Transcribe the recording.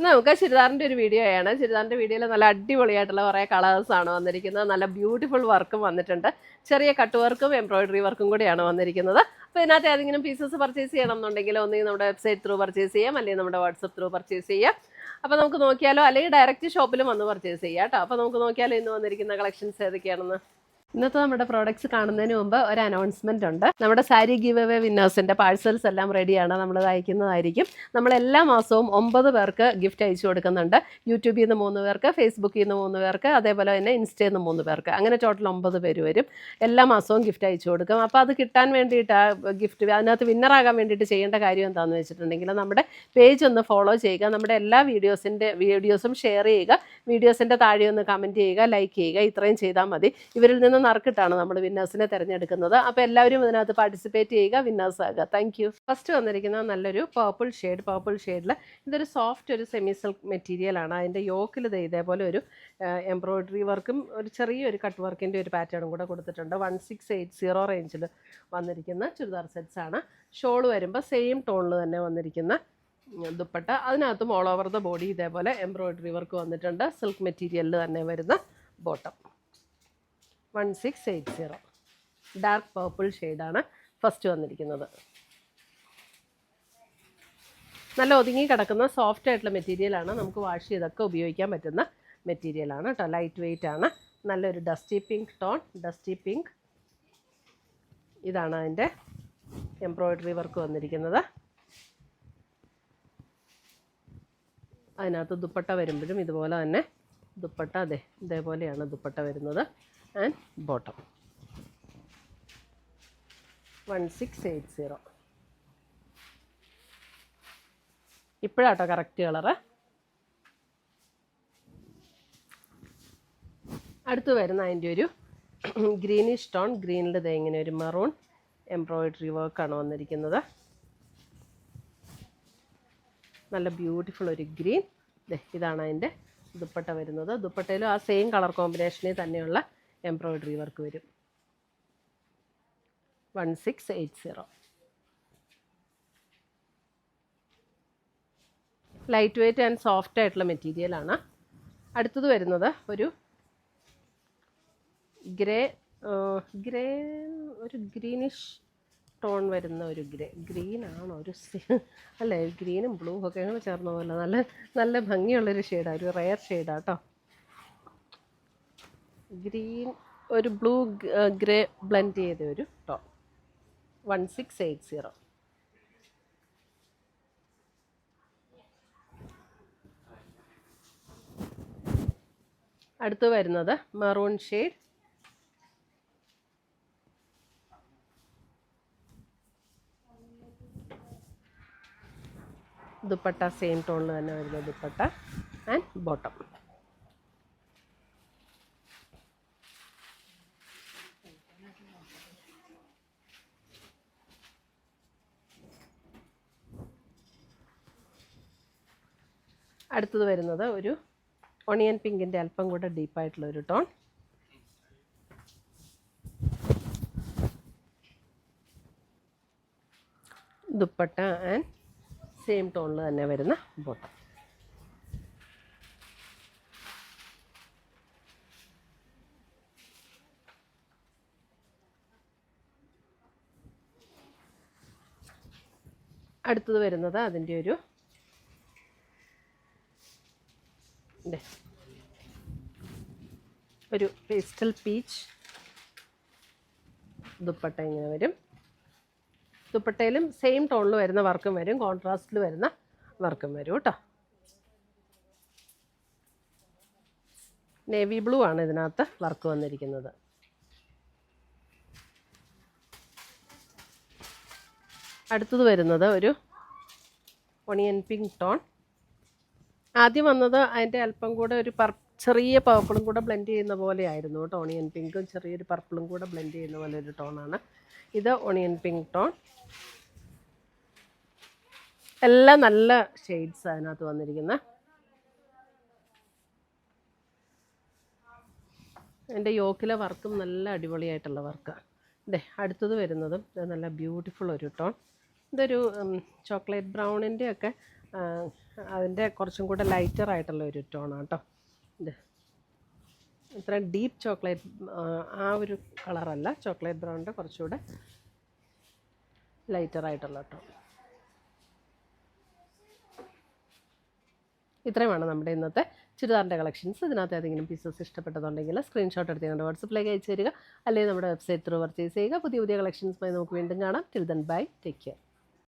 നമുക്ക് ചുരിദാറിൻ്റെ ഒരു വീഡിയോയാണ്. ചുരിദാറിൻ്റെ വീഡിയോയിൽ നല്ല അടിപൊളിയായിട്ടുള്ള കുറേ കളേഴ്സാണ് വന്നിരിക്കുന്നത്. നല്ല ബ്യൂട്ടിഫുൾ വർക്കും വന്നിട്ടുണ്ട്. ചെറിയ കട്ട് വർക്കും എംബ്രോയിഡറി വർക്കും കൂടിയാണ് വന്നിരിക്കുന്നത്. അപ്പോൾ ഇതിനകത്ത് ഏതെങ്കിലും പീസസ് പർച്ചേസ് ചെയ്യണം എന്നുണ്ടെങ്കിൽ ഒന്നുകിൽ നമ്മുടെ വെബ്സൈറ്റ് ത്രൂ പർച്ചേസ് ചെയ്യാം, അല്ലെങ്കിൽ നമ്മുടെ വാട്സപ്പ് ത്രൂ പർച്ചേസ് ചെയ്യാം. അപ്പോൾ നമുക്ക് നോക്കിയാലോ, അല്ലെങ്കിൽ ഡയറക്റ്റ് ഷോപ്പിലും വന്ന് പർച്ചേസ് ചെയ്യാം കേട്ടോ. അപ്പോൾ നമുക്ക് നോക്കിയാലോ ഇന്ന് വന്നിരിക്കുന്ന കളക്ഷൻസ് ഏതൊക്കെയാണെന്ന്. ഇന്നത്തെ നമ്മുടെ പ്രോഡക്റ്റ്സ് കാണുന്നതിന് മുമ്പ് ഒരു അനൗൺസ്മെന്റ് ഉണ്ട്. നമ്മുടെ സാരി ഗിവ് അവേ വിന്നേഴ്സിന്റെ പാഴ്സൽസ് എല്ലാം റെഡിയാണ്, നമ്മൾ അയക്കുന്നതായിരിക്കും. നമ്മൾ എല്ലാ മാസവും 9 പേർക്ക് ഗിഫ്റ്റ് അയച്ചു കൊടുക്കുന്നുണ്ട്. യൂട്യൂബിൽ നിന്ന് 3 പേർക്ക്, ഫേസ്ബുക്കിൽ നിന്ന് 3 പേർക്ക്, അതേപോലെ തന്നെ ഇൻസ്റ്റയിൽ നിന്ന് 3 പേർക്ക്, അങ്ങനെ ടോട്ടൽ 9 പേര് വരും. എല്ലാ മാസവും ഗിഫ്റ്റ് അയച്ചു കൊടുക്കും. അപ്പോൾ അത് കിട്ടാൻ വേണ്ടിയിട്ട് ആ ഗിഫ്റ്റ് അതിനകത്ത് വിന്നറാകാൻ വേണ്ടിയിട്ട് ചെയ്യേണ്ട കാര്യം എന്താണെന്ന് വെച്ചിട്ടുണ്ടെങ്കിൽ നമ്മുടെ പേജ് ഒന്ന് ഫോളോ ചെയ്യുക, നമ്മുടെ എല്ലാ വീഡിയോസും ഷെയർ ചെയ്യുക, വീഡിയോസിൻ്റെ താഴെ ഒന്ന് കമൻറ്റ് ചെയ്യുക, ലൈക്ക് ചെയ്യുക. ഇത്രയും ചെയ്താൽ മതി. ഇവരിൽ നിന്ന് നറുക്കിട്ടാണ് നമ്മൾ വിന്നേഴ്സിനെ തിരഞ്ഞെടുക്കുന്നത്. അപ്പോൾ എല്ലാവരും ഇതിനകത്ത് പാർട്ടിസിപ്പേറ്റ് ചെയ്യുക, വിന്നേഴ്സ് ആകുക. Thank you. ഫസ്റ്റ് വന്നിരിക്കുന്നത് നല്ലൊരു പർപ്പിൾ ഷെയ്ഡിൽ ഇതൊരു സോഫ്റ്റ് ഒരു സെമി സിൽക്ക് മെറ്റീരിയലാണ്. അതിൻ്റെ യോക്കിൽ ഇതേപോലെ ഒരു എംബ്രോയിഡറി വർക്കും ഒരു ചെറിയൊരു കട്ട് വർക്കിൻ്റെ ഒരു പാറ്റേണും കൂടെ കൊടുത്തിട്ടുണ്ട്. 1680 റേഞ്ചിൽ വന്നിരിക്കുന്ന ചുരിദാർ സെറ്റ്സ് ആണ്. ഷോൾ വരുമ്പോൾ സെയിം ടോണിൽ തന്നെ വന്നിരിക്കുന്ന ദുപ്പട്ട, അതിനകത്തും ഓൾ ഓവർ ദ ബോഡി ഇതേപോലെ എംബ്രോയിഡറി വർക്ക് വന്നിട്ടുണ്ട്. സിൽക്ക് മെറ്റീരിയലിൽ തന്നെ വരുന്ന ബോട്ടം. 1680 ഡാർക്ക് പർപ്പിൾ ഷെയ്ഡാണ് ഫസ്റ്റ് വന്നിരിക്കുന്നത്. നല്ല ഒതുങ്ങി കിടക്കുന്ന സോഫ്റ്റ് ആയിട്ടുള്ള മെറ്റീരിയലാണ്. നമുക്ക് വാഷ് ചെയ്തൊക്കെ ഉപയോഗിക്കാൻ പറ്റുന്ന മെറ്റീരിയലാണ് കേട്ടോ. ലൈറ്റ് വെയ്റ്റ് ആണ്. നല്ലൊരു ഡസ്റ്റി പിങ്ക്. ഇതാണ് അതിൻ്റെ എംബ്രോയിഡറി വർക്ക് വന്നിരിക്കുന്നത്. അതിനകത്ത് ദുപ്പട്ട വരുമ്പോഴും ഇതുപോലെ തന്നെ ദുപ്പട്ട ഇതേപോലെയാണ് ദുപ്പട്ട വരുന്നത്. And bottom 1680. ഇപ്പോഴാട്ടോ കറക്റ്റ് കളറ്. അടുത്ത് വരുന്ന അതിൻ്റെ ഒരു ഗ്രീനിഷ് ടോൺ. ഗ്രീനിൽ ഇങ്ങനെ ഒരു മെറൂൺ എംബ്രോയിഡറി വർക്കാണ് വന്നിരിക്കുന്നത്. നല്ല ബ്യൂട്ടിഫുൾ ഒരു ഗ്രീൻ. ഇതാണ് അതിൻ്റെ ദുപ്പട്ട വരുന്നത്. ദുപ്പട്ടയിലും ആ സെയിം കളർ കോമ്പിനേഷനിൽ തന്നെയുള്ള എംബ്രോയിഡറി വർക്ക് വരും. 1680. ലൈറ്റ് വെയ്റ്റ് ആൻഡ് സോഫ്റ്റ് ആയിട്ടുള്ള മെറ്റീരിയലാണ്. അടുത്തത് വരുന്നത് ഒരു ഒരു ഗ്രീനിഷ് ടോൺ വരുന്ന ഒരു ഗ്രീനാണോ ഒരു അല്ലേ, ഗ്രീനും ബ്ലൂ ഒക്കെ ചേർന്ന പോലെ നല്ല ഭംഗിയുള്ളൊരു ഷെയ്ഡാണ്. ഒരു റെയർ ഷെയ്ഡാണ് കേട്ടോ. ഗ്രീൻ ഒരു ബ്ലൂ ഗ്രേ ബ്ലെൻഡ് ചെയ്ത ഒരു ടോൺ. 1680. അടുത്ത് വരുന്നത് മെറൂൺ ഷെയ്ഡ്. ദുപ്പട്ട സെയിം ടോണിൽ തന്നെ വരുന്ന ദുപ്പട്ട ആൻഡ് ബോട്ടം. അടുത്തത് വരുന്നത് ഒരു ഒണിയൻ പിങ്കിൻ്റെ അല്പം കൂടെ ഡീപ്പായിട്ടുള്ളൊരു ടോൺ. ദുപ്പട്ട ആൻഡ് സെയിം ടോണിൽ തന്നെ വരുന്ന ബോട്ടം. അടുത്തത് വരുന്നത് അതിൻ്റെ ഒരു പേസ്റ്റൽ പീച്ച് ദുപ്പട്ട ഇങ്ങനെ വരും. ദുപ്പട്ടയിലും സെയിം ടോണിൽ വരുന്ന വർക്കും വരും, കോൺട്രാസ്റ്റിൽ വരുന്ന വർക്കും വരും കേട്ടോ. നേവി ബ്ലൂ ആണ് ഇതിനകത്ത് വർക്ക് വന്നിരിക്കുന്നത്. അടുത്തത് വരുന്നത് ഒരു ഒണിയൻ പിങ്ക് ടോൺ. ആദ്യം വന്നത് അതിൻ്റെ അല്പം കൂടെ ഒരു ചെറിയ പർപ്പിളും കൂടെ ബ്ലെൻഡ് ചെയ്യുന്ന പോലെ ആയിരുന്നു കേട്ടോ. ഒണിയൻ പിങ്കും ചെറിയൊരു പർപ്പിളും കൂടെ ബ്ലെൻഡ് ചെയ്യുന്ന പോലെ ഒരു ടോണാണ് ഇത്. Onion pink tone. എല്ലാം നല്ല ഷെയ്ഡ്സ് അതിനകത്ത് വന്നിരിക്കുന്നത്. എൻ്റെ യോക്കിലെ വർക്കും നല്ല അടിപൊളിയായിട്ടുള്ള വർക്കാണ്. അടുത്തത് വരുന്നതും നല്ല ബ്യൂട്ടിഫുൾ ഒരു ടോൺ. ഇതൊരു ചോക്ലേറ്റ് ബ്രൗണിൻ്റെ ഒക്കെ അതിൻ്റെ കുറച്ചും കൂടെ ലൈറ്റർ ആയിട്ടുള്ള ഒരു ടോണാണ് കേട്ടോ ഇത്. ഇത്ര ഡീപ്പ് ചോക്ലേറ്റ് ആ ഒരു കളറല്ല, ചോക്ലേറ്റ് ബ്രൗണിൻ്റെ കുറച്ചുകൂടെ ലൈറ്ററായിട്ടുള്ള ടോൺ. ഇത്രയുമാണ് നമ്മുടെ ഇന്നത്തെ ചുരിദാറിൻ്റെ കളക്ഷൻസ്. ഇതിനകത്ത് ഏതെങ്കിലും പീസസ് ഇഷ്ടപ്പെട്ടതുണ്ടെങ്കിൽ സ്ക്രീൻഷോട്ട് എടുത്ത് ഞങ്ങളുടെ വാട്സപ്പിലേക്ക് അയച്ചു തരിക, അല്ലെങ്കിൽ നമ്മുടെ വെബ്സൈറ്റ് ത്രൂ പർച്ചേസ് ചെയ്യുക. പുതിയ പുതിയ കളക്ഷൻസുമായി നമുക്ക് വീണ്ടും കാണാം. Till then bye, take care.